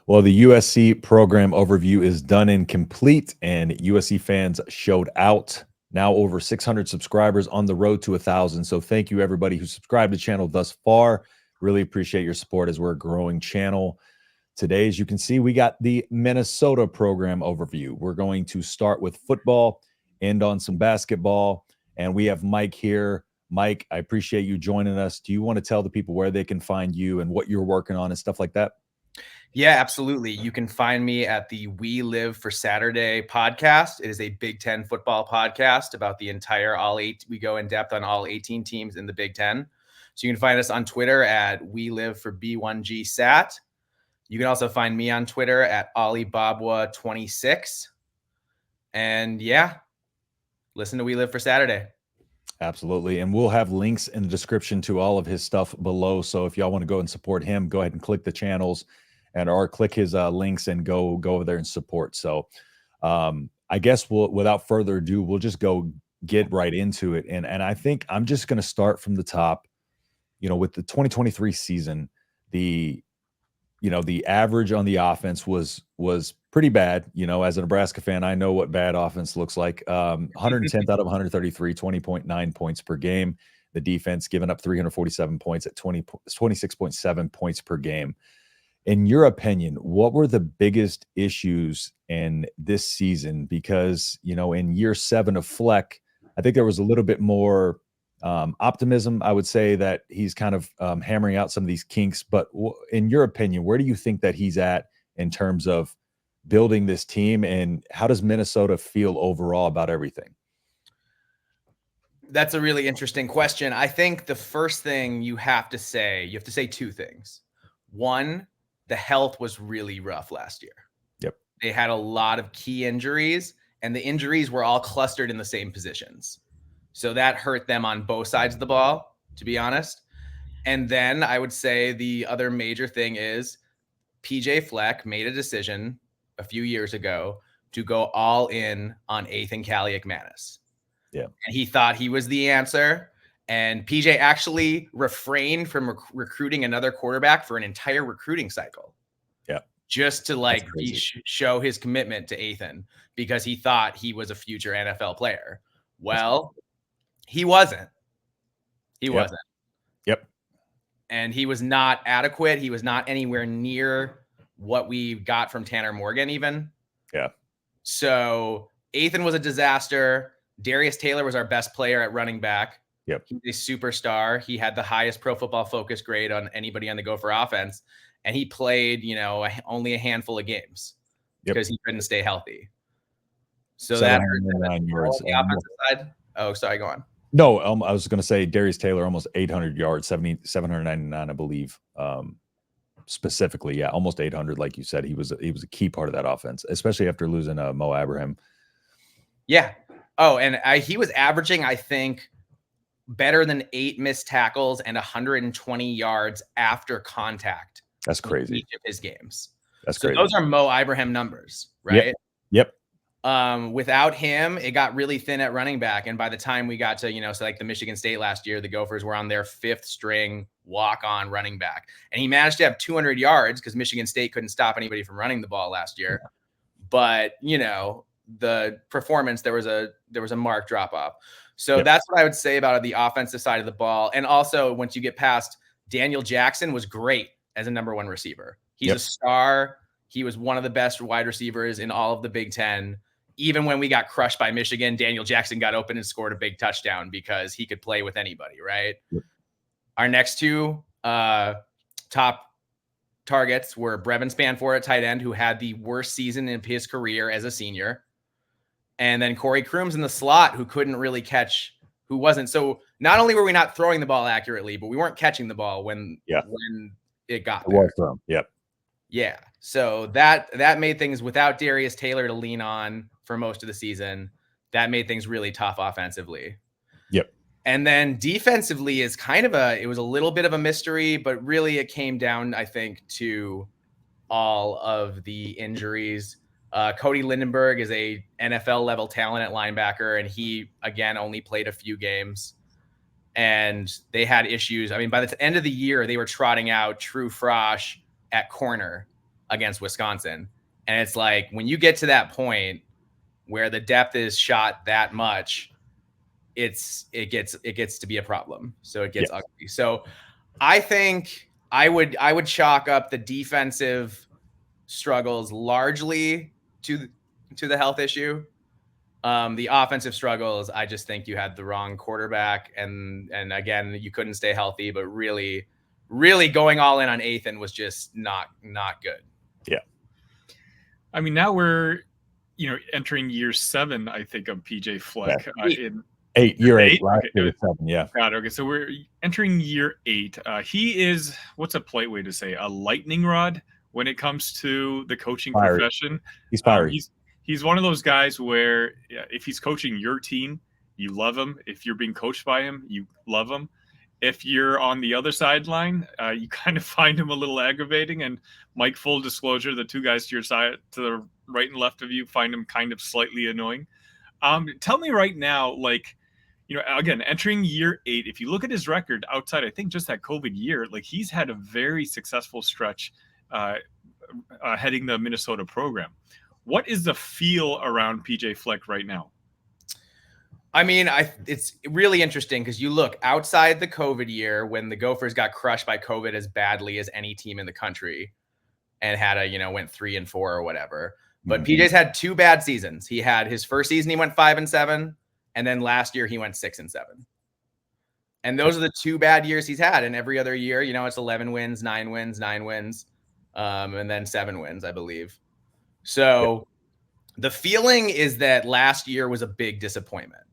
Well, the USC program overview is done and complete, and USC fans showed out. Now over 600 subscribers on the road to 1,000. So thank you, everybody who subscribed to the channel thus far. Really appreciate your support as we're a growing channel. Today, as you can see, we got the Minnesota program overview. We're going to start with football, end on some basketball, and we have Mike here. Mike, I appreciate you joining us. Do you want to tell the people where they can find you and what you're working on and stuff like that? Yeah, absolutely. You can find me at the We Live for Saturday podcast. It is a Big Ten football podcast about the entire we go in depth on all 18 teams in the Big Ten. So you can find us on Twitter at We Live for B1G Sat. You can also find me on Twitter at Alibabwa26. And yeah, listen to We Live for Saturday. Absolutely. And we'll have links in the description to all of his stuff below. So if y'all want to go and support him, go ahead and click the channels or click his links and go over there and support. So I guess without further ado, we'll just get right into it. And I think I'm just going to start from the top. With the 2023 season, the average on the offense was pretty bad. As a Nebraska fan, I know what bad offense looks like. 110th out of 133, 20.9 points per game. The defense giving up 347 points at 26.7 points per game. In your opinion, what were the biggest issues in this season? Because, in year 7 of Fleck, I think there was a little bit more optimism. I would say that he's kind of hammering out some of these kinks. But in your opinion, where do you think that he's at in terms of building this team? And how does Minnesota feel overall about everything? That's a really interesting question. I think the first thing you have to say two things. One, the health was really rough last year. Yep. They had a lot of key injuries, and the injuries were all clustered in the same positions. So that hurt them on both sides of the ball, to be honest. And then I would say the other major thing is PJ Fleck made a decision a few years ago to go all in on Ethan Kaliakmanis. Yeah. And he thought he was the answer. And PJ actually refrained from recruiting another quarterback for an entire recruiting cycle. Yeah. Just to show his commitment to Ethan because he thought he was a future NFL player. Well, he wasn't. He wasn't. Yep. And he was not adequate. He was not anywhere near what we got from Tanner Morgan even. Yeah. So Ethan was a disaster. Darius Taylor was our best player at running back. Yep. He's a superstar. He had the highest Pro Football Focus grade on anybody on the Gopher offense. And he played, only a handful of games because he couldn't stay healthy. So that hurt them on the offensive side. Oh, sorry, go on. No, I was going to say Darius Taylor, almost 800 yards, 799, I believe. Specifically, yeah, almost 800. Like you said, he was a key part of that offense, especially after losing Mo Abraham. Yeah. Oh, and he was averaging, I think, better than 8 missed tackles and 120 yards after contact. That's crazy. Each of his games. That's crazy. Those are Mo Abraham numbers, right? Yep. Without him, it got really thin at running back. And by the time we got to, so like the Michigan State last year, the Gophers were on their 5th string walk-on running back. And he managed to have 200 yards because Michigan State couldn't stop anybody from running the ball last year. Yeah. But, the performance, there was a marked drop-off. So that's what I would say about the offensive side of the ball. And also, once you get past, Daniel Jackson was great as a number 1 receiver. He's a star. He was one of the best wide receivers in all of the Big Ten. Even when we got crushed by Michigan, Daniel Jackson got open and scored a big touchdown because he could play with anybody, right? Yep. Our next 2 top targets were Brevin Spanfor at tight end, who had the worst season in his career as a senior. And then Corey Crooms in the slot, who couldn't really catch, who wasn't. So not only were we not throwing the ball accurately, but we weren't catching the ball when it got there. Yep. Yeah. So that made things, without Darius Taylor to lean on for most of the season, that made things really tough offensively. Yep. And then defensively is it was a little bit of a mystery, but really it came down, I think, to all of the injuries. Cody Lindenberg is a NFL level talent at linebacker, and he, again, only played a few games. And they had issues. I mean, by the end of the year, they were trotting out True Frosh at corner against Wisconsin. And it's like, when you get to that point where the depth is shot that much, it gets to be a problem. So it gets ugly. So I think I would chalk up the defensive struggles largely to the health issue. The offensive struggles, I just think you had the wrong quarterback, and again, you couldn't stay healthy. But really going all in on Ethan was just not good. Yeah. I mean, now we're entering year 7, I think, of PJ Fleck. Year 8. Okay. Year 7, yeah. Got it. Okay, so we're entering year 8. He is, what's a polite way to say, a lightning rod when it comes to the coaching profession. He's fiery. He's one of those guys where if he's coaching your team, you love him. If you're being coached by him, you love him. If you're on the other sideline, you kind of find him a little aggravating. And Mike, full disclosure, the two guys to your side, to the right and left of you, find him kind of slightly annoying. Tell me right now, like, again, entering year 8, if you look at his record outside, I think just that COVID year, like he's had a very successful stretch heading the Minnesota program. What is the feel around PJ Fleck right now? I mean, it's really interesting because you look outside the COVID year when the Gophers got crushed by COVID as badly as any team in the country and had went 3-4 or whatever. But PJ's had 2 bad seasons. He had his first season, he went 5-7. And then last year he went 6-7. And those are the 2 bad years he's had. And every other year, it's 11 wins, 9 wins, 9 wins, and then 7 wins, I believe. So the feeling is that last year was a big disappointment.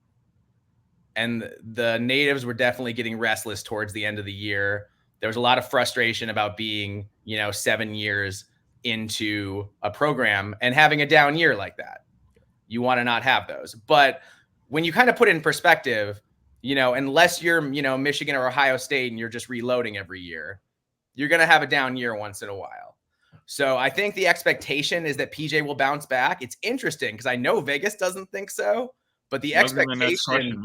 And the natives were definitely getting restless towards the end of the year. There was a lot of frustration about being, 7 years into a program and having a down year like that. You want to not have those. But when you kind of put it in perspective, unless you're, Michigan or Ohio State and you're just reloading every year, you're going to have a down year once in a while. So I think the expectation is that PJ will bounce back. It's interesting because I know Vegas doesn't think so, but the expectation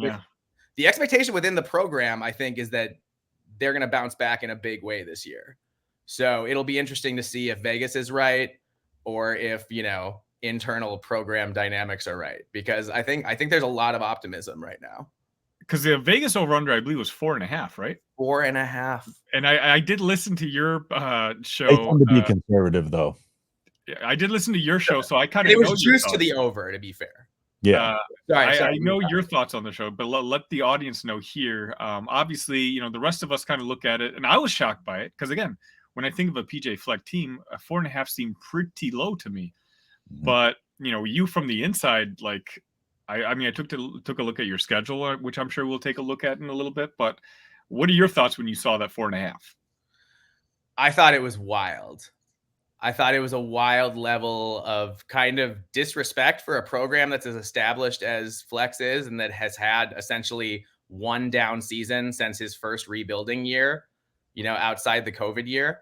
within the program, I think, is that they're going to bounce back in a big way this year. So it'll be interesting to see if Vegas is right or if, internal program dynamics are right, because I think there's a lot of optimism right now. Because the Vegas over-under, I believe, was 4.5, right? 4.5. And I did listen to your show. They tend to be conservative, though. I did listen to your show, so I kind of know. It was juiced to the over, to be fair. Yeah. I know your thoughts on the show, but let the audience know here. Obviously, the rest of us kind of look at it, and I was shocked by it because, again, when I think of a PJ Fleck team, a 4.5 seemed pretty low to me. But you from the inside, like, I mean, I took a look at your schedule, which I'm sure we'll take a look at in a little bit. But what are your thoughts when you saw that 4.5? I thought it was wild. I thought it was a wild level of kind of disrespect for a program that's as established as Flex is, and that has had essentially 1 down season since his first rebuilding year, outside the COVID year.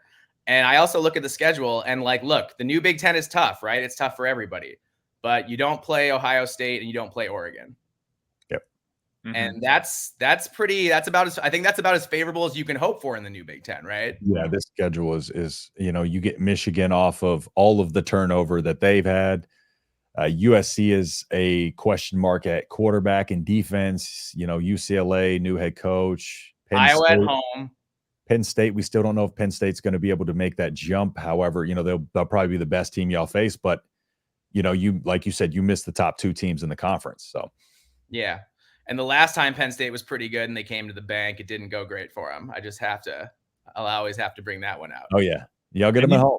And I also look at the schedule and look, the new Big Ten is tough, right? It's tough for everybody, but you don't play Ohio State and you don't play Oregon. Yep. And that's about as favorable as you can hope for in the new Big Ten, right? Yeah. This schedule is, you get Michigan off of all of the turnover that they've had. USC is a question mark at quarterback and defense, UCLA, new head coach, Iowa at home. Penn State, we still don't know if Penn State's going to be able to make that jump. However, they'll probably be the best team y'all face. But, like you said, you missed the top 2 teams in the conference. So, yeah. And the last time Penn State was pretty good and they came to the bank, it didn't go great for them. I'll always have to bring that one out. Oh, yeah. Y'all get them at home.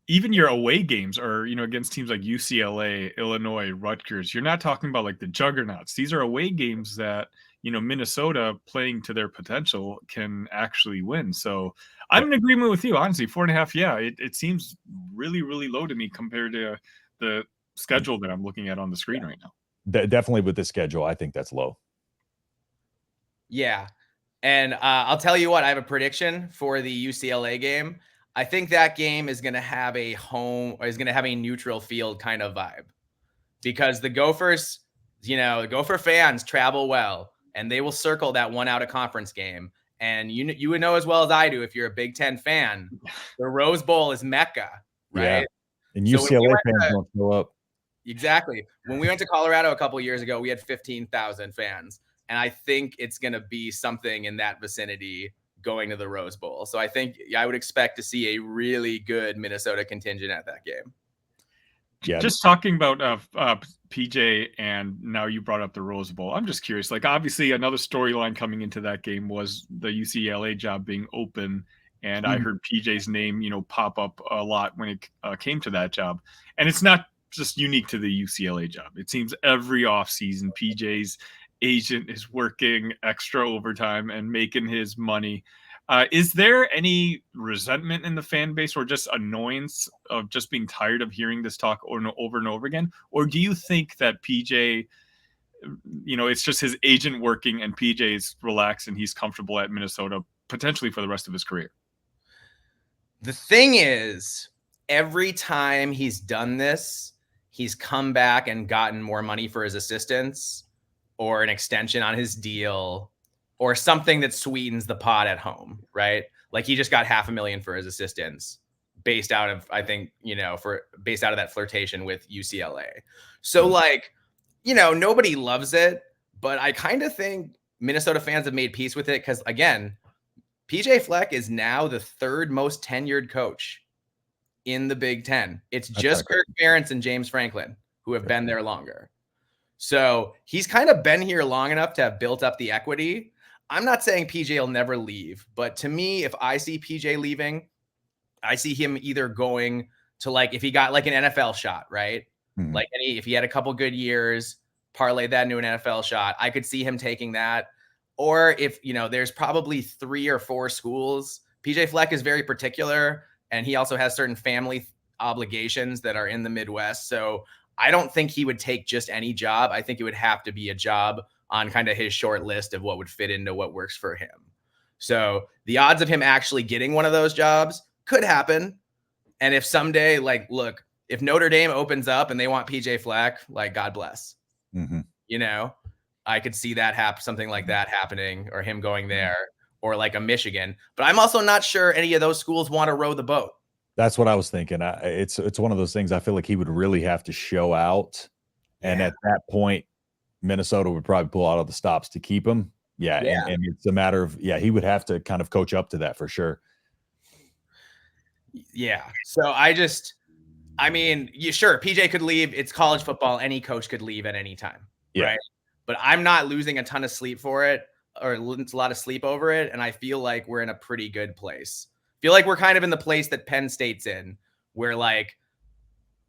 Even your away games are, against teams like UCLA, Illinois, Rutgers. You're not talking about like the juggernauts. These are away games that, Minnesota playing to their potential can actually win. So I'm in agreement with you. Honestly, 4.5. Yeah, it seems really, really low to me compared to the schedule that I'm looking at on the screen right now. Definitely with the schedule, I think that's low. Yeah. And I'll tell you what, I have a prediction for the UCLA game. I think that game is going to have a neutral field kind of vibe, because the Gophers, Gopher fans travel well, and they will circle that 1 out of conference game. And you would know as well as I do, if you're a Big Ten fan, the Rose Bowl is Mecca, right? Yeah. And So when we UCLA went fans to, don't show up. exactly. When we went to Colorado a couple of years ago, we had 15,000 fans. And I think it's going to be something in that vicinity going to the Rose Bowl. So I think I would expect to see a really good Minnesota contingent at that game. Yeah. Just talking about PJ, and now you brought up the Rose Bowl. I'm just curious. Like, obviously, another storyline coming into that game was the UCLA job being open, and I heard PJ's name, pop up a lot when it came to that job. And it's not just unique to the UCLA job. It seems every offseason, PJ's agent is working extra overtime and making his money. Is there any resentment in the fan base or just annoyance of just being tired of hearing this talk over and over again? Or do you think that PJ, it's just his agent working and PJ's relaxed and he's comfortable at Minnesota potentially for the rest of his career? The thing is, every time he's done this, he's come back and gotten more money for his assistants or an extension on his deal or something that sweetens the pot at home, right? Like he just got $500,000 for his assistants based out of, I think, based out of that flirtation with UCLA. So like, nobody loves it, but I kind of think Minnesota fans have made peace with it because, again, PJ Fleck is now the third most tenured coach in the Big Ten. It's just Kirk Ferentz and James Franklin who have been there longer. So he's kind of been here long enough to have built up the equity. I'm not saying PJ will never leave, but to me, if I see PJ leaving, I see him either going to if he got like an NFL shot, right? Mm-hmm. Like if he had a couple good years, parlay that into an NFL shot, I could see him taking that. Or if, there's probably 3 or 4 schools. PJ Fleck is very particular, and he also has certain family obligations that are in the Midwest. So I don't think he would take just any job. I think it would have to be a job on kind of his short list of what would fit into what works for him. So the odds of him actually getting one of those jobs could happen. And if someday, look, if Notre Dame opens up and they want PJ Fleck, God bless. Mm-hmm. I could see that something like that happening, or him going there, or like a Michigan. But I'm also not sure any of those schools want to row the boat. That's what I was thinking. It's one of those things I feel like he would really have to show out. And at that point, Minnesota would probably pull out all the stops to keep him. Yeah. And it's a matter of, he would have to kind of coach up to that for sure. Yeah. So sure, PJ could leave. It's college football. Any coach could leave at any time. Yeah. Right. But I'm not losing a ton of sleep for it, or a lot of sleep over it. And I feel like we're in a pretty good place. Feel like we're kind of in the place that Penn State's in, where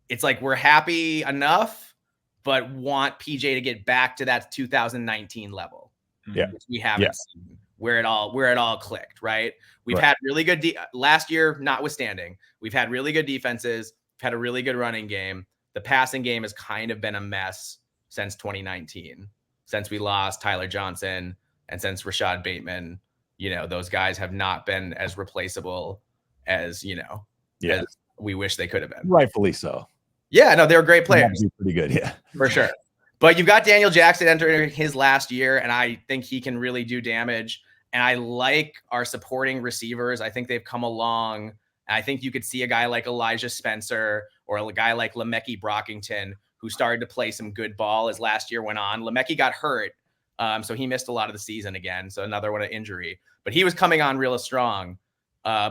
it's like we're happy enough, but want PJ to get back to that 2019 level. Yeah. Which we haven't seen where it all clicked, right? We've had really good last year, notwithstanding. We've had really good defenses. We've had a really good running game. The passing game has kind of been a mess since 2019, since we lost Tyler Johnson and since Rashad Bateman. Those guys have not been as replaceable as, as we wish they could have been. Rightfully so. Yeah, no, they were great players. Pretty good, yeah. For sure. But you've got Daniel Jackson entering his last year, and I think he can really do damage. And I like our supporting receivers. I think they've come along. And I think you could see a guy like Elijah Spencer or a guy like Lemeki Brockington, who started to play some good ball as last year went on. Lemeki got hurt, so he missed a lot of the season again. So another one of injury. But he was coming on real strong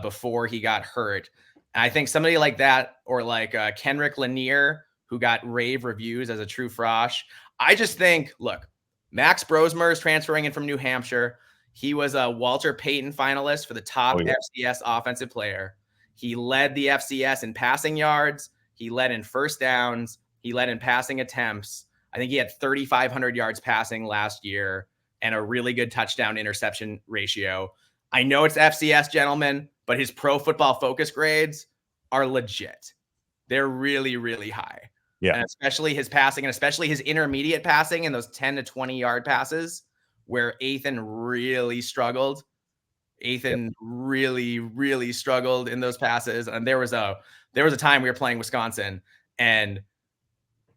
before he got hurt. And I think somebody like that, or like Kenrick Lanier, who got rave reviews as a true frosh. I just think, look, Max Brosmer is transferring in from New Hampshire. He was a Walter Payton finalist for the top FCS offensive player. He led the FCS in passing yards. He led in first downs. He led in passing attempts. I think he had 3,500 yards passing last year and a really good touchdown interception ratio. I know it's FCS, gentlemen, but his Pro Football Focus grades are legit. They're really, really high. Yeah. And especially his passing, and especially his intermediate passing and those 10 to 20 yard passes where Ethan really struggled. Really, really struggled in those passes. And there was a time we were playing Wisconsin, and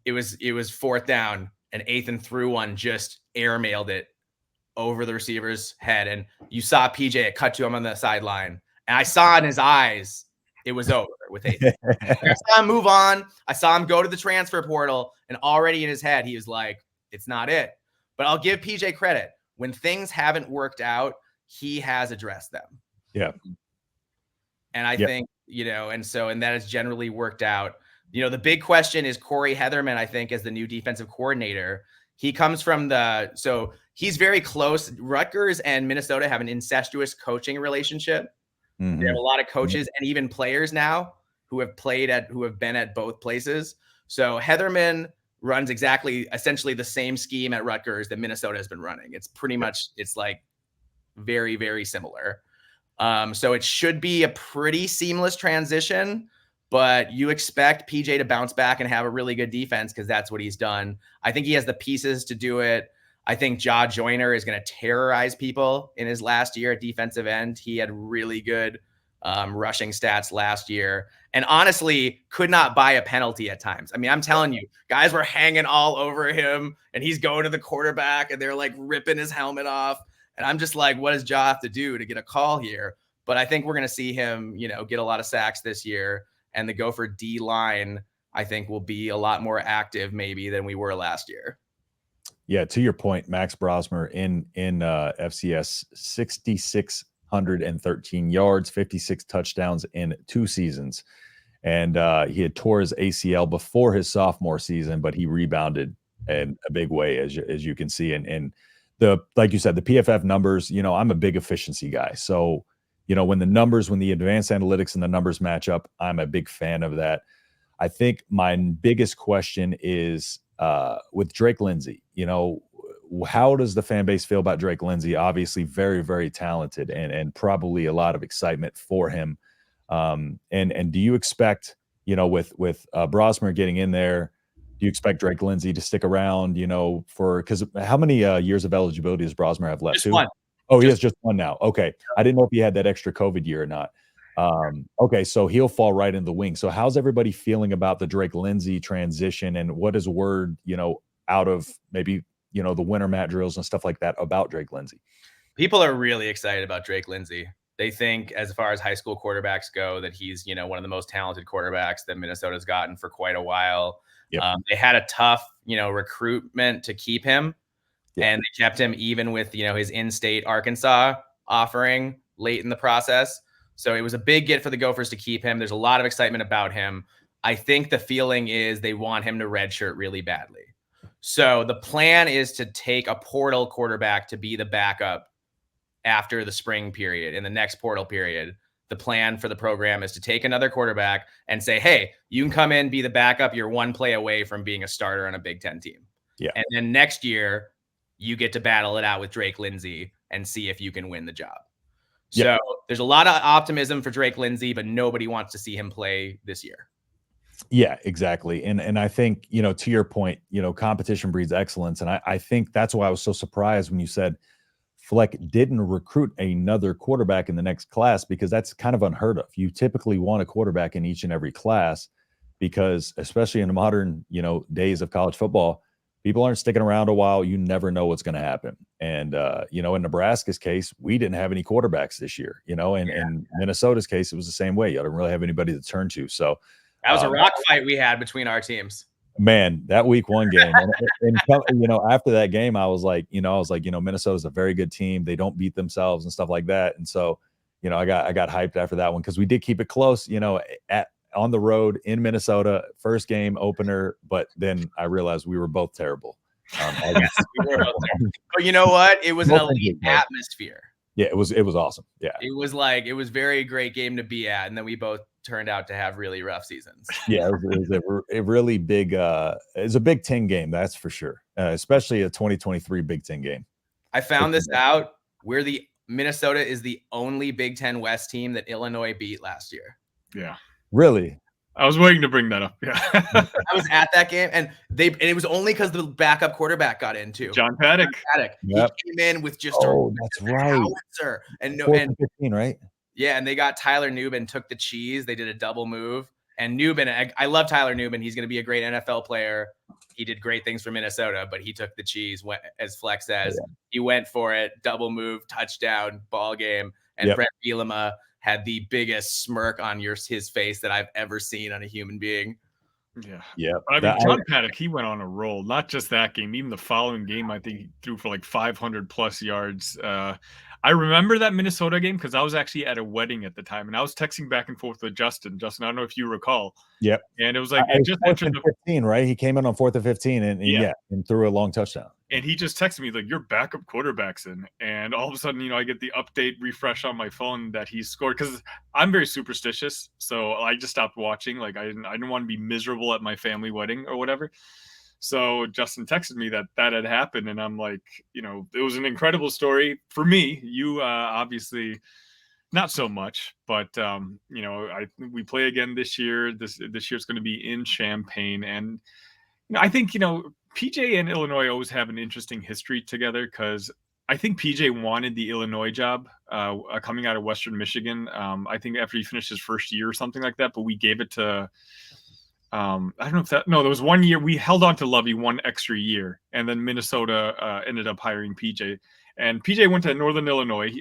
it was fourth down, and Ethan threw one, just airmailed it over the receiver's head. And you saw PJ, it cut to him on the sideline. And I saw in his eyes, it was over. with Hayden. I saw him move on. I saw him go to the transfer portal, and already in his head, he was like, it's not it. But I'll give PJ credit. When things haven't worked out, he has addressed them. Yeah. And I think, and that has generally worked out. The big question is Corey Heatherman, I think, as the new defensive coordinator. He comes from so he's very close. Rutgers and Minnesota have an incestuous coaching relationship. Mm-hmm. They have a lot of coaches and even players now who have been at both places. So Heatherman runs essentially the same scheme at Rutgers that Minnesota has been running. It's pretty much, it's like very, very similar. So it should be a pretty seamless transition, but you expect PJ to bounce back and have a really good defense because that's what he's done. I think he has the pieces to do it. I think Ja Joyner is going to terrorize people in his last year at defensive end. He had really good rushing stats last year and honestly could not buy a penalty at times. I mean, I'm telling you, guys were hanging all over him and he's going to the quarterback and they're like ripping his helmet off. And I'm just like, what does Ja have to do to get a call here? But I think we're going to see him, get a lot of sacks this year. And the Gopher D line, I think, will be a lot more active maybe than we were last year. Yeah, to your point, Max Brosmer in FCS, 6,613 yards, 56 touchdowns in 2 seasons. And he had tore his ACL before his sophomore season, but he rebounded in a big way, as you can see. And like you said, the PFF numbers, I'm a big efficiency guy. So, when the advanced analytics and the numbers match up, I'm a big fan of that. I think my biggest question is with Drake Lindsey. How does the fan base feel about Drake Lindsey? Obviously very, very talented and probably a lot of excitement for him. And do you expect, with Brosmer getting in there, do you expect Drake Lindsey to stick around, because how many years of eligibility does Brosmer have left? Just one. Oh, he has just one now. Okay. I didn't know if he had that extra COVID year or not. Okay. So he'll fall right in the wing. So how's everybody feeling about the Drake Lindsey transition and what is word, out of maybe, the winter mat drills and stuff like that about Drake Lindsey? People are really excited about Drake Lindsey. They think as far as high school quarterbacks go that he's, one of the most talented quarterbacks that Minnesota's gotten for quite a while. Yep. They had a tough, recruitment to keep him. Yeah. And they kept him even with, his in-state Arkansas offering late in the process. So it was a big get for the Gophers to keep him. There's a lot of excitement about him. I think the feeling is they want him to redshirt really badly. So the plan is to take a portal quarterback to be the backup after the spring period. In the next portal period, the plan for the program is to take another quarterback and say, hey, you can come in, be the backup. You're one play away from being a starter on a Big Ten team. Yeah. And then next year, you get to battle it out with Drake Lindsey and see if you can win the job. Yeah. So there's a lot of optimism for Drake Lindsey, but nobody wants to see him play this year. Yeah, exactly. And I think, to your point, competition breeds excellence. And I think that's why I was so surprised when you said Fleck didn't recruit another quarterback in the next class, because that's kind of unheard of. You typically want a quarterback in each and every class because, especially in the modern, days of college football, people aren't sticking around a while. You never know what's going to happen. And, in Nebraska's case, we didn't have any quarterbacks this year, and in Minnesota's case, it was the same way. You didn't really have anybody to turn to. So that was a rock fight we had between our teams. Man, that week 1 game, and after that game, I was like, Minnesota's a very good team. They don't beat themselves and stuff like that. And so, I got hyped after that one because we did keep it close, on the road in Minnesota, first game opener. But then I realized we were both terrible. Yes, we were both terrible. But you know what? It was an elite atmosphere. Yeah, it was awesome. Yeah, it was very great game to be at, and then we both turned out to have really rough seasons. Yeah, it was a really big. It's a Big Ten game, that's for sure. Especially a 2023 Big Ten game. I found this out. Minnesota is the only Big Ten West team that Illinois beat last year. Yeah, really. I was waiting to bring that up. Yeah, I was at that game, and it was only because the backup quarterback got in too. John Paddock. Yep. He came in with just that's right. Howitzer and 15, right? Yeah, and they got Tyler Nubin, took the cheese. They did a double move, and Nubin. I love Tyler Nubin. He's going to be a great NFL player. He did great things for Minnesota, but he took the cheese. As Fleck says, He went for it, double move, touchdown, ball game, and Brett Bielema had the biggest smirk on his face that I've ever seen on a human being. Yeah. I mean, John Paddock, he went on a roll. Not just that game, even the following game, I think he threw for like 500 plus yards. I remember that Minnesota game because I was actually at a wedding at the time, and I was texting back and forth with Justin. Justin, I don't know if you recall. Yep. And it was like it just entered 15, right? He came in on 4th and 15, and threw a long touchdown. And he just texted me like, "Your backup quarterback's in," and all of a sudden, I get the update refresh on my phone that he scored, because I'm very superstitious, so I just stopped watching. Like I didn't want to be miserable at my family wedding or whatever. So Justin texted me that had happened, and I'm like, it was an incredible story for me. You obviously not so much, but we play again this year. This year's going to be in Champaign, and I think PJ and Illinois always have an interesting history together, because I think PJ wanted the Illinois job coming out of Western Michigan. I think after he finished his first year or something like that, but we gave it to I don't know if there was 1 year we held on to Lovey 1 extra year, and then Minnesota ended up hiring PJ, and PJ went to Northern Illinois.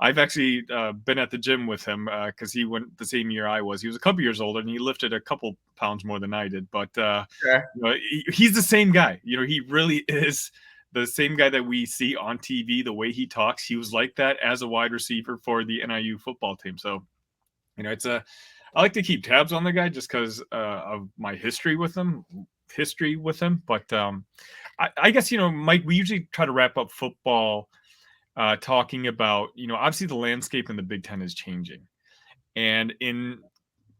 I've actually been at the gym with him because he went the same year I was. He was a couple years older, and he lifted a couple pounds more than I did. But he's the same guy. He really is the same guy that we see on TV. The way he talks, he was like that as a wide receiver for the NIU football team. So, I like to keep tabs on the guy just because of my history with him. But I guess Mike, we usually try to wrap up football talking about, obviously the landscape in the Big Ten is changing. And in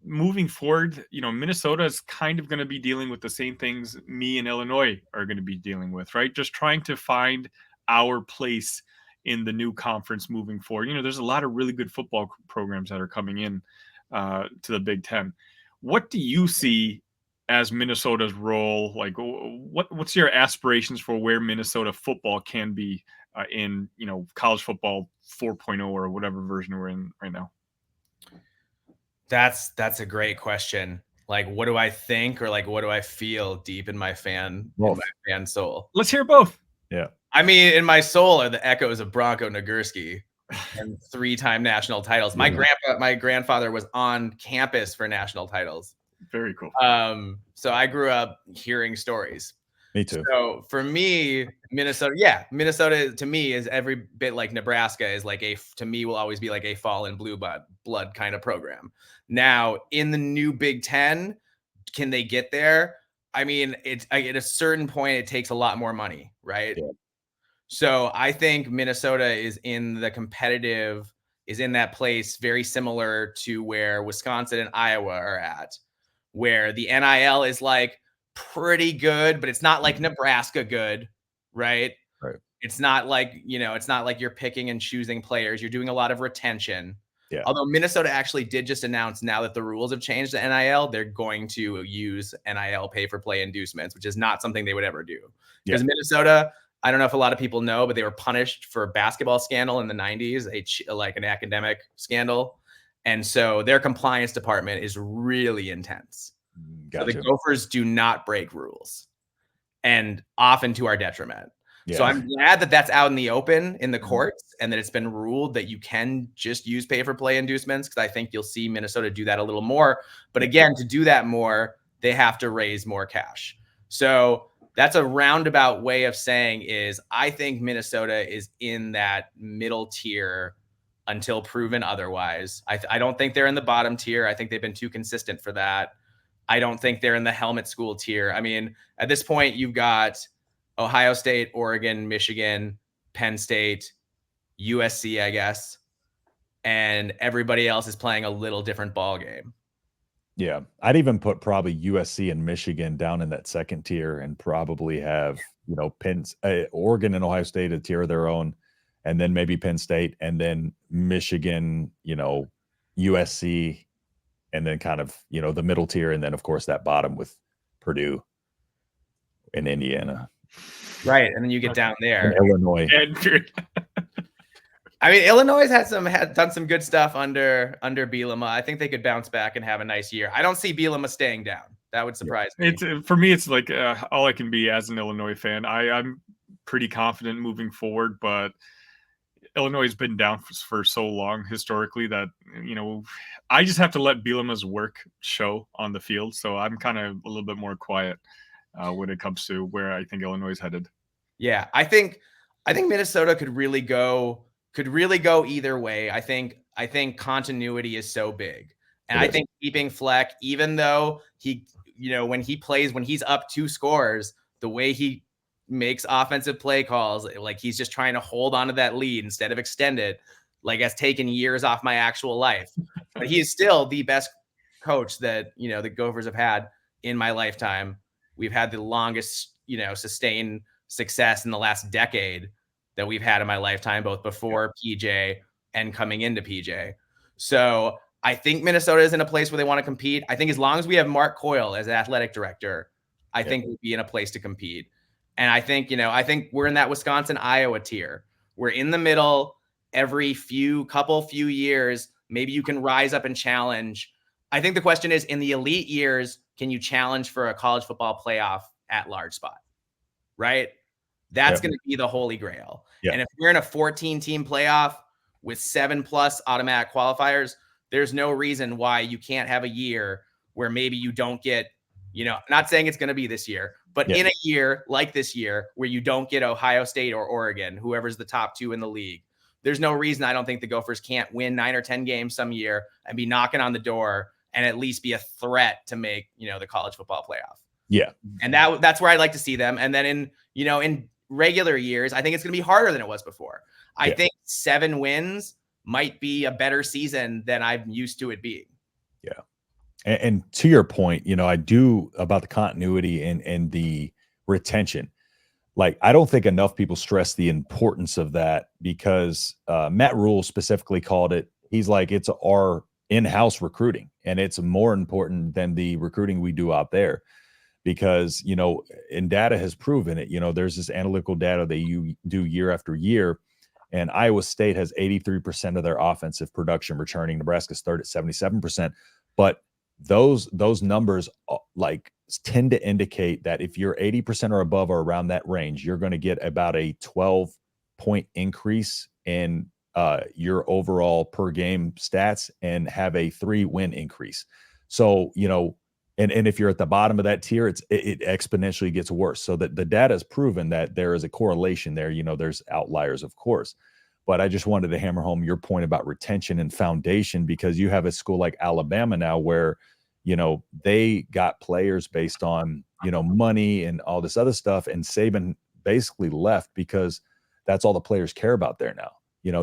moving forward, Minnesota is kind of going to be dealing with the same things me and Illinois are going to be dealing with, right? Just trying to find our place in the new conference moving forward. There's a lot of really good football programs that are coming in to the Big Ten. What do you see as Minnesota's role? Like, what's your aspirations for where Minnesota football can be in college football 4.0 or whatever version we're in right now? That's a great question. Like, what do I think, or like, what do I feel deep in my fan soul? Let's hear both. Yeah. I mean, in my soul are the echoes of Bronco Nagurski and 3-time national titles. My grandfather was on campus for national titles. Very cool. So I grew up hearing stories. Me too. So for me, Minnesota to me is every bit like Nebraska is like to me will always be like a fallen blue blood kind of program. Now in the new Big Ten, can they get there? I mean, at a certain point, it takes a lot more money, right? Yeah. So I think Minnesota is in that place very similar to where Wisconsin and Iowa are at, where the NIL is like pretty good, but it's not like Nebraska good, right? Right. It's not like, it's not like you're picking and choosing players. You're doing a lot of retention. Yeah. Although Minnesota actually did just announce now that the rules have changed to NIL, they're going to use NIL pay for play inducements, which is not something they would ever do. Because Minnesota, I don't know if a lot of people know, but they were punished for a basketball scandal in the 90s, like an academic scandal. And so their compliance department is really intense. Gotcha. So the Gophers do not break rules, and often to our detriment. Yeah. So I'm glad that that's out in the open in the courts, and that it's been ruled that you can just use pay for play inducements, because I think you'll see Minnesota do that a little more. But again, to do that more, they have to raise more cash. So that's a roundabout way of saying is I think Minnesota is in that middle tier until proven otherwise. I don't think they're in the bottom tier. I think they've been too consistent for that. I don't think they're in the helmet school tier. I mean, at this point, you've got Ohio State, Oregon, Michigan, Penn State, USC, I guess, and everybody else is playing a little different ball game. Yeah, I'd even put probably USC and Michigan down in that second tier, and probably have Oregon and Ohio State a tier of their own, and then maybe Penn State, and then Michigan, USC. And then kind of, the middle tier. And then, of course, that bottom with Purdue and Indiana. Right. And then you get down there. And Illinois. I mean, Illinois had done some good stuff under Bielema. I think they could bounce back and have a nice year. I don't see Bielema staying down. That would surprise me. For me, it's like all I can be as an Illinois fan. I'm pretty confident moving forward, but Illinois has been down for so long historically that, I just have to let Bielema's work show on the field. So I'm kind of a little bit more quiet when it comes to where I think Illinois is headed. Yeah, I think Minnesota could really go either way. I think continuity is so big. And I think keeping Fleck, even though he, when he's up 2 scores, the way he makes offensive play calls, like he's just trying to hold on to that lead instead of extend it, like has taken years off my actual life. But he is still the best coach that, the Gophers have had in my lifetime. We've had the longest, sustained success in the last decade that we've had in my lifetime, both before PJ and coming into PJ. So I think Minnesota is in a place where they want to compete. I think as long as we have Mark Coyle as athletic director, I think we'll be in a place to compete. And I think, I think we're in that Wisconsin-Iowa tier. We're in the middle. Every few years, maybe you can rise up and challenge. I think the question is, in the elite years, can you challenge for a college football playoff at large spot? Right? That's going to be the holy grail. And if we're in a 14-team playoff with 7+ automatic qualifiers, there's no reason why you can't have a year where maybe you don't get, not saying it's going to be this year, but in a year like this year where you don't get Ohio State or Oregon, whoever's the top 2 in the league. There's no reason I don't think the Gophers can't win 9 or 10 games some year and be knocking on the door and at least be a threat to make, the college football playoff. Yeah. And that's where I'd like to see them. And then in regular years, I think it's going to be harder than it was before. I think 7 wins might be a better season than I'm used to it being. Yeah. And to your point, I do about the continuity and the retention. Like, I don't think enough people stress the importance of that, because Matt Rule specifically called it. He's like, it's our in-house recruiting, and it's more important than the recruiting we do out there. Because, and data has proven it, there's this analytical data that you do year after year, and Iowa State has 83% of their offensive production returning. Nebraska's third at 77%. But those numbers like tend to indicate that if you're 80% or above or around that range, you're going to get about a 12-point increase in your overall per game stats and have a 3-win increase. So, and if you're at the bottom of that tier, it exponentially gets worse. So that the data has proven that there is a correlation there. There's outliers, of course. But I just wanted to hammer home your point about retention and foundation, because you have a school like Alabama now where, they got players based on, money and all this other stuff. And Saban basically left because that's all the players care about there now.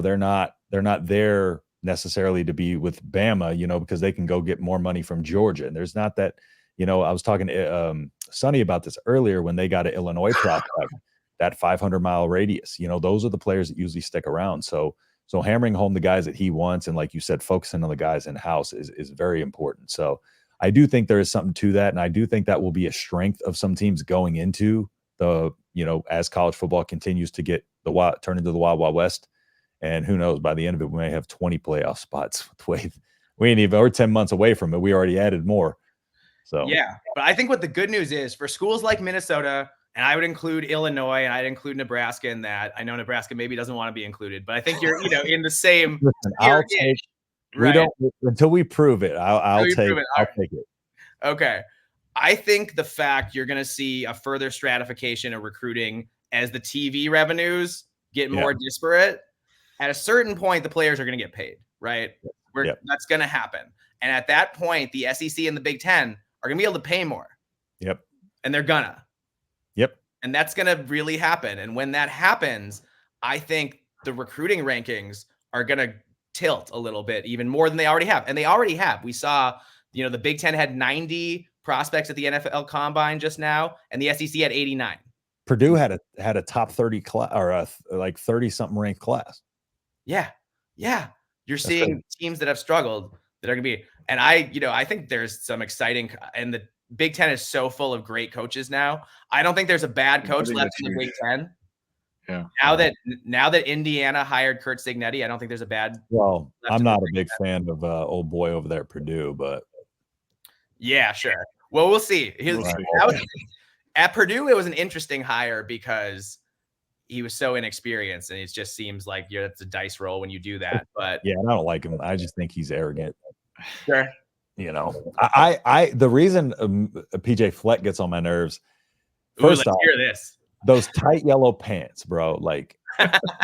They're not there necessarily to be with Bama, because they can go get more money from Georgia. And there's not that, I was talking to Sonny about this earlier when they got an Illinois prospect, that 500-mile radius, those are the players that usually stick around. So hammering home the guys that he wants, and like you said, focusing on the guys in-house is very important. So I do think there is something to that. And I do think that will be a strength of some teams going into the, as college football continues to get turn into the Wild Wild West. And who knows, by the end of it, we may have 20 playoff spots. We're 10 months away from it. We already added more. So yeah, but I think what the good news is for schools like Minnesota, and I would include Illinois, and I'd include Nebraska in that. I know Nebraska maybe doesn't want to be included, but I think you're, in the same. Listen, I'll take. Right? We don't until we prove it. I'll take it. Okay, I think the fact you're going to see a further stratification of recruiting as the TV revenues get more disparate. At a certain point, the players are going to get paid, right? That's going to happen. And at that point, the SEC and the Big Ten are going to be able to pay more. Yep. And they're gonna. Yep. And that's going to really happen. And when that happens, I think the recruiting rankings are going to tilt a little bit, even more than they already have. And they already have. We saw, the Big Ten had 90 prospects at the NFL Combine just now, and the SEC had 89. Purdue had a top 30 class, or a 30-something ranked class. Yeah. You're seeing teams that have struggled that are going to be, and I think there's some exciting, and the Big Ten is so full of great coaches now. I don't think there's a bad coach left in the Big Ten. Yeah. Now that Indiana hired Kurt Signetti, I don't think there's a bad. Well, I'm not a big fan of old boy over there at Purdue, but yeah, sure. Well, we'll see. At Purdue, it was an interesting hire because he was so inexperienced, and it just seems like it's a dice roll when you do that. But Yeah, and I don't like him. I just think he's arrogant. sure. You know, the reason PJ Fleck gets on my nerves. First off, hear this. Those tight yellow pants, bro. Like,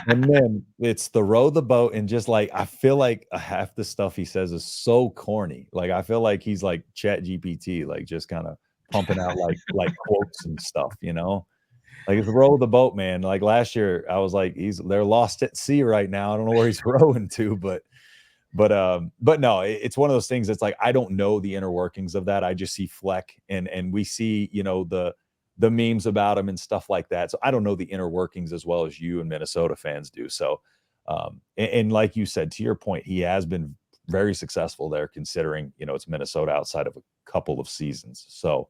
and then it's the row the boat, and just like I feel like half the stuff he says is so corny. Like I feel like he's like Chat GPT, like just kind of pumping out like quotes and stuff. You know, like it's row the boat, man. Like last year, I was like, they're lost at sea right now. I don't know where he's rowing to, but no, it's one of those things that's like I don't know the inner workings of that. I just see Fleck, and we see, you know, the memes about him and stuff like that. So I don't know the inner workings as well as you and Minnesota fans do. So and like you said, to your point, he has been very successful there, considering, you know, it's Minnesota outside of a couple of seasons. So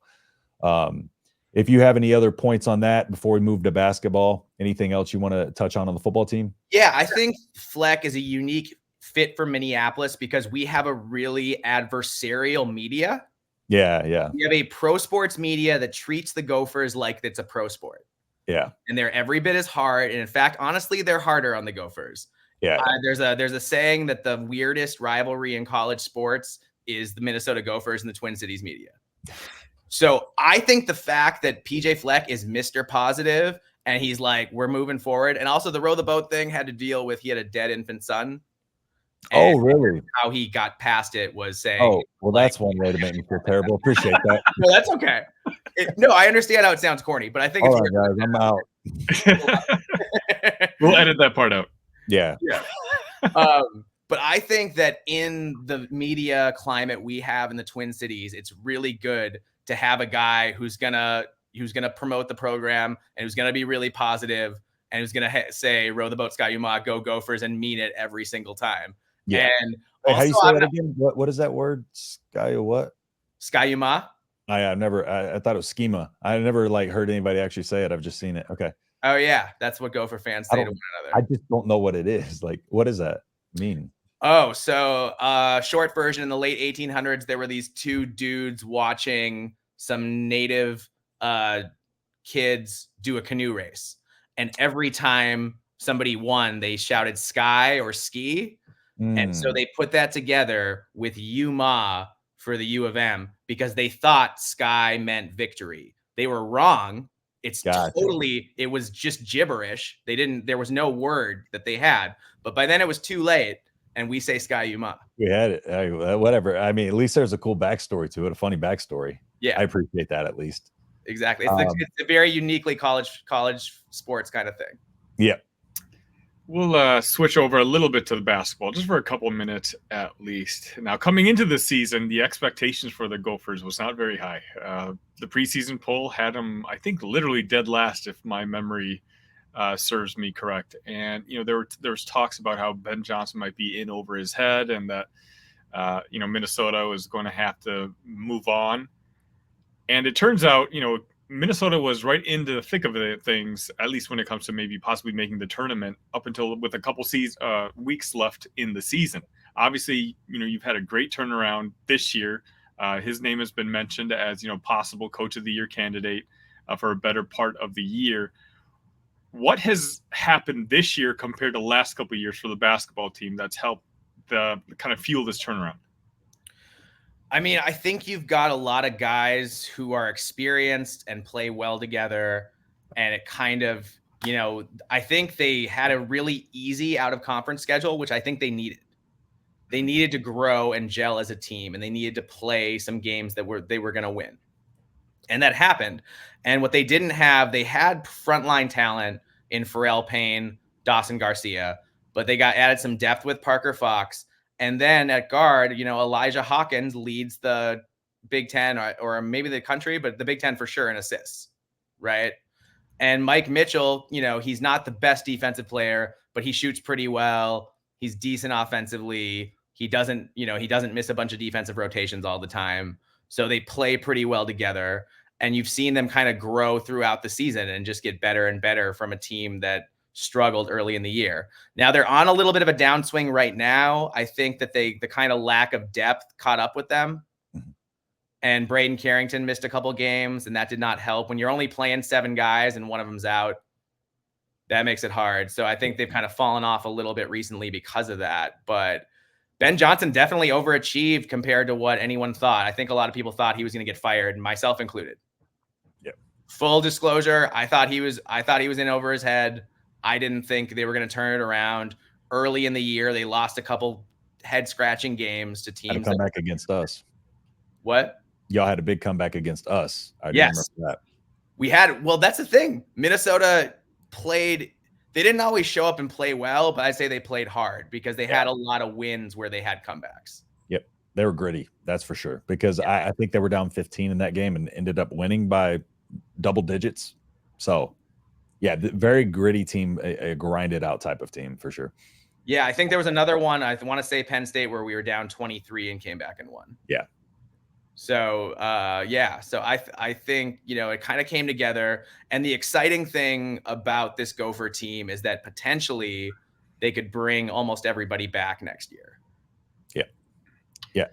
if you have any other points on that before we move to basketball, anything else you want to touch on the football team? Yeah, I think Fleck is a unique fit for Minneapolis because we have a really adversarial media. Yeah. We have a pro sports media that treats the Gophers like it's a pro sport. Yeah. And they're every bit as hard. And in fact, honestly, they're harder on the Gophers. Yeah. There's a saying that the weirdest rivalry in college sports is the Minnesota Gophers and the Twin Cities media. So I think the fact that PJ Fleck is Mr. Positive and he's like, we're moving forward. And also the row the boat thing had to deal with, he had a dead infant son. Oh, really? How he got past it was saying, oh, well, that's one way to make me feel terrible. Appreciate that. No, that's okay. No, I understand how it sounds corny, but I think All it's right, guys, I'm out. We'll edit that part out. Yeah. But I think that in the media climate we have in the Twin Cities, it's really good to have a guy who's gonna promote the program and who's gonna be really positive and who's gonna say row the boat, Ski-U-Mah, go Gophers, and mean it every single time. Yeah. And Wait, how you say that again? What is that word? Sky what? Ski-U-Mah? I thought it was schema. I never like heard anybody actually say it. I've just seen it. Okay. Oh yeah, that's what Gopher fans say to one another. I just don't know what it is. Like, what does that mean? Oh, so short version, in the late 1800s, there were these two dudes watching some native kids do a canoe race. And every time somebody won, they shouted sky or ski. And so they put that together with U-Mah for the U of M because they thought sky meant victory. They were wrong. It's totally, it was just gibberish. There was no word that they had. But by then it was too late. And we say Ski-U-Mah. We had it. Whatever. I mean, at least there's a cool backstory to it, a funny backstory. Yeah. I appreciate that at least. Exactly. It's a very uniquely college sports kind of thing. Yeah. We'll switch over a little bit to the basketball, just for a couple of minutes at least. Now, coming into the season, the expectations for the Gophers was not very high. The preseason poll had them, I think, literally dead last, if my memory serves me correct. And, you know, there was talks about how Ben Johnson might be in over his head and that, you know, Minnesota was going to have to move on. And it turns out, you know, Minnesota was right into the thick of the things, at least when it comes to maybe possibly making the tournament up until with a couple weeks left in the season. Obviously, you know, you've had a great turnaround this year. His name has been mentioned as, you know, possible coach of the year candidate for a better part of the year. What has happened this year compared to the last couple of years for the basketball team that's helped kind of fuel this turnaround? I mean, I think you've got a lot of guys who are experienced and play well together. And it kind of, you know, I think they had a really easy out of conference schedule, which I think they needed. They needed to grow and gel as a team, and they needed to play some games that they were going to win. And that happened. And what they didn't have, they had frontline talent in Pharrell Payne, Dawson Garcia, but they added some depth with Parker Fox. And then at guard, you know, Elijah Hawkins leads the Big Ten or maybe the country, but the Big Ten for sure in assists, right? And Mike Mitchell, you know, he's not the best defensive player, but he shoots pretty well. He's decent offensively. He doesn't miss a bunch of defensive rotations all the time. So they play pretty well together. And you've seen them kind of grow throughout the season and just get better and better from a team that struggled early in the year. Now they're on a little bit of a downswing right now. I think that the kind of lack of depth caught up with them. And Braden Carrington missed a couple games, and that did not help. When you're only playing 7 guys and one of them's out, That makes it hard. So I think they've kind of fallen off a little bit recently because of that. But Ben Johnson definitely overachieved compared to what anyone thought. I think a lot of people thought he was going to get fired, myself included. Yep. Full disclosure, I thought he was in over his head. I didn't think they were going to turn it around. Early in the year, they lost a couple head-scratching games to teams. Had a comeback against us. What? Y'all had a big comeback against us. I Yes. remember that. We had, well, that's the thing. Minnesota played, they didn't always show up and play well, but I'd say they played hard because they had a lot of wins where they had comebacks. Yep. They were gritty. That's for sure. Because I think they were down 15 in that game and ended up winning by double digits. So, yeah, very gritty team, a grinded out type of team for sure. Yeah, I think there was another one. I want to say Penn State where we were down 23 and came back and won. Yeah. So, so I think, it kind of came together. And the exciting thing about this Gopher team is that potentially they could bring almost everybody back next year. Yeah. Yeah.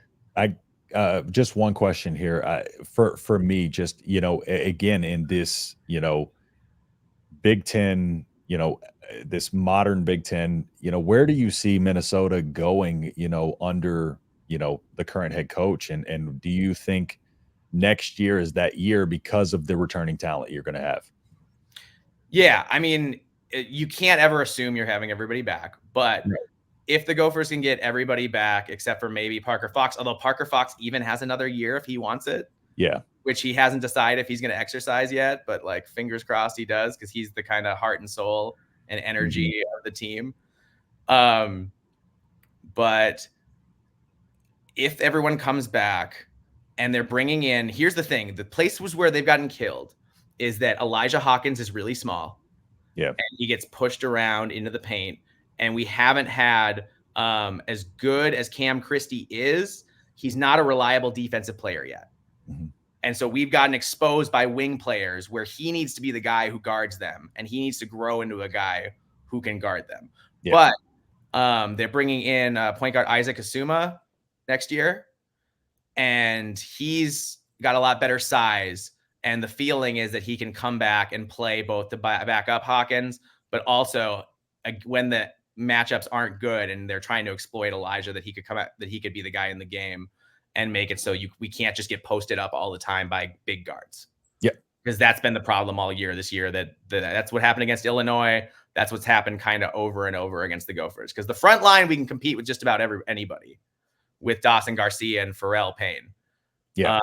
Just one question here for me, just, again, in this, Big Ten, this modern Big Ten, where do you see Minnesota going, under, the current head coach? And do you think next year is that year because of the returning talent you're going to have? Yeah. I mean, you can't ever assume you're having everybody back, but if the Gophers can get everybody back, except for maybe Parker Fox, although Parker Fox even has another year if he wants it. Yeah. Which he hasn't decided if he's going to exercise yet, but like fingers crossed he does, because he's the kind of heart and soul and energy of the team. But if everyone comes back and they're bringing in, here's the thing, the places where they've gotten killed is that Elijah Hawkins is really small. Yeah. And he gets pushed around into the paint. And we haven't had, as good as Cam Christie is, he's not a reliable defensive player yet. Mm-hmm. And so we've gotten exposed by wing players where he needs to be the guy who guards them, and he needs to grow into a guy who can guard them. Yeah. But they're bringing in point guard Isaac Asuma next year, and he's got a lot better size. And the feeling is that he can come back and play both to back up Hawkins, but also when the matchups aren't good and they're trying to exploit Elijah, that he could come out, that he could be the guy in the game and make it so we can't just get posted up all the time by big guards. Yeah. Because that's been the problem all year this year, that's what happened against Illinois. That's what's happened kind of over and over against the Gophers. Because the front line, we can compete with just about anybody with Dawson Garcia and Pharrell Payne. Yeah.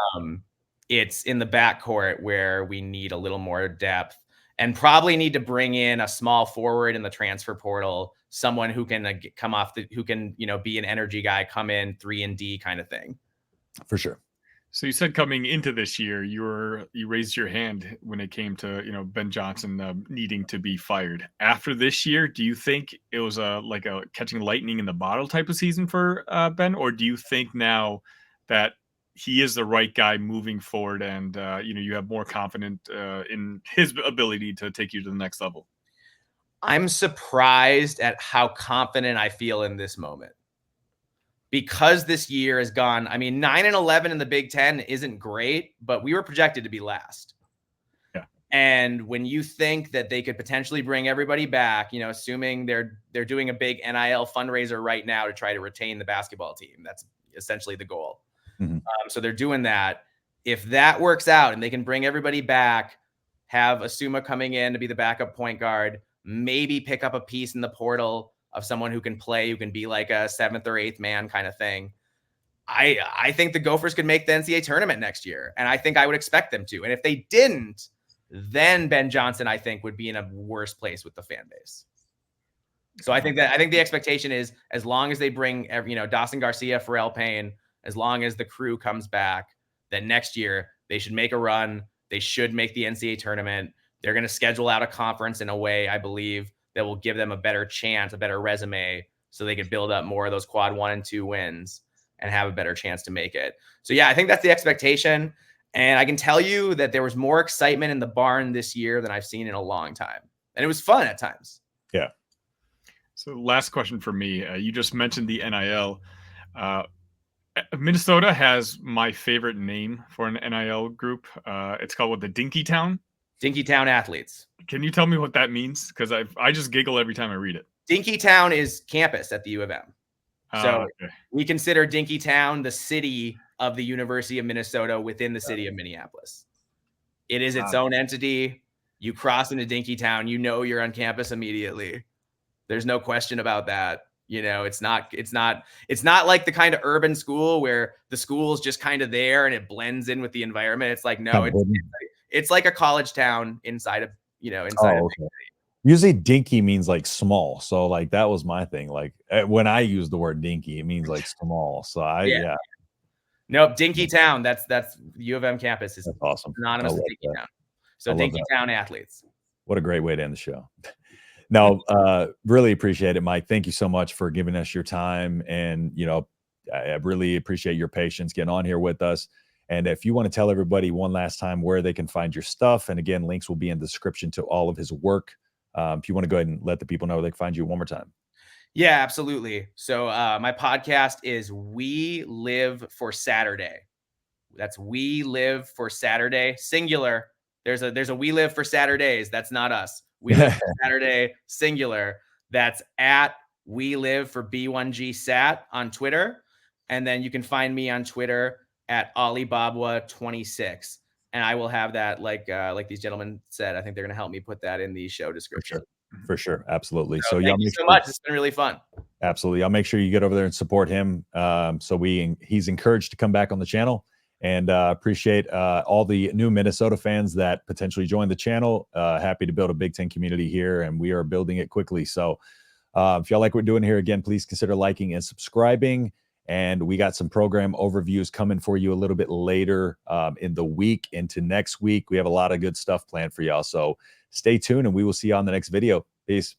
It's in the backcourt where we need a little more depth and probably need to bring in a small forward in the transfer portal, someone who can come off who can, be an energy guy, come in 3-and-D kind of thing. For sure. So you said coming into this year, you raised your hand when it came to, Ben Johnson needing to be fired. After this year, do you think it was like a catching lightning in the bottle type of season for Ben? Or do you think now that he is the right guy moving forward and, you have more confidence in his ability to take you to the next level? I'm surprised at how confident I feel in this moment. Because this year has gone, 9-11 in the Big Ten isn't great, but we were projected to be last. Yeah. And when you think that they could potentially bring everybody back, assuming they're doing a big NIL fundraiser right now to try to retain the basketball team, that's essentially the goal. Mm-hmm. So they're doing that. If that works out and they can bring everybody back, have Asuma coming in to be the backup point guard, maybe pick up a piece in the portal of someone who can play, who can be like a 7th or 8th man kind of thing. I think the Gophers could make the NCAA tournament next year. And I think I would expect them to. And if they didn't, then Ben Johnson, I think, would be in a worse place with the fan base. So I think the expectation is, as long as they bring, Dawson Garcia, Pharrell Payne, as long as the crew comes back, that next year they should make a run. They should make the NCAA tournament. They're going to schedule out a conference in a way, I believe, that will give them a better chance, a better resume, so they can build up more of those quad 1 and 2 wins and have a better chance to make it. So yeah, I think that's the expectation. And I can tell you that there was more excitement in the barn this year than I've seen in a long time. And it was fun at times. Yeah. So last question for me. You just mentioned the NIL. Minnesota has my favorite name for an NIL group. It's called the Dinky Town. Dinkytown athletes. Can you tell me what that means? Because I just giggle every time I read it. Dinkytown is campus at the U of M. So Okay. we consider Dinkytown the city of the University of Minnesota within the city of Minneapolis. It is its own entity. You cross into Dinkytown, you know you're on campus immediately. There's no question about that. You know, it's not like the kind of urban school where the school is just kind of there and it blends in with the environment. It's like, no, it's like a college town inside of, inside of. Okay. Usually dinky means like small. So like that was my thing. Like when I use the word dinky, it means like small. So yeah. Nope, Dinkytown. That's U of M campus is awesome. Synonymous with Dinkytown. So Dinkytown athletes. What a great way to end the show. No, really appreciate it, Mike. Thank you so much for giving us your time. And, I really appreciate your patience getting on here with us. And if you want to tell everybody one last time where they can find your stuff, and again, links will be in the description to all of his work. If you want to go ahead and let the people know where they can find you one more time. Yeah, absolutely. So my podcast is We Live for Saturday. That's We Live for Saturday, singular. There's a We Live for Saturdays. That's not us. We Live for Saturday, singular. That's at We Live for B1G Sat on Twitter. And then you can find me on Twitter at Alibaba26. And I will have that, like these gentlemen said. I think they're going to help me put that in the show description. For sure. Absolutely. So thank you so much. It's been really fun. Absolutely. I'll make sure you get over there and support him. He's encouraged to come back on the channel, and appreciate all the new Minnesota fans that potentially joined the channel. Happy to build a Big Ten community here, and we are building it quickly. So if y'all like what we're doing here, again, please consider liking and subscribing. And we got some program overviews coming for you a little bit later in the week into next week. We have a lot of good stuff planned for y'all. So stay tuned, and we will see you on the next video. Peace.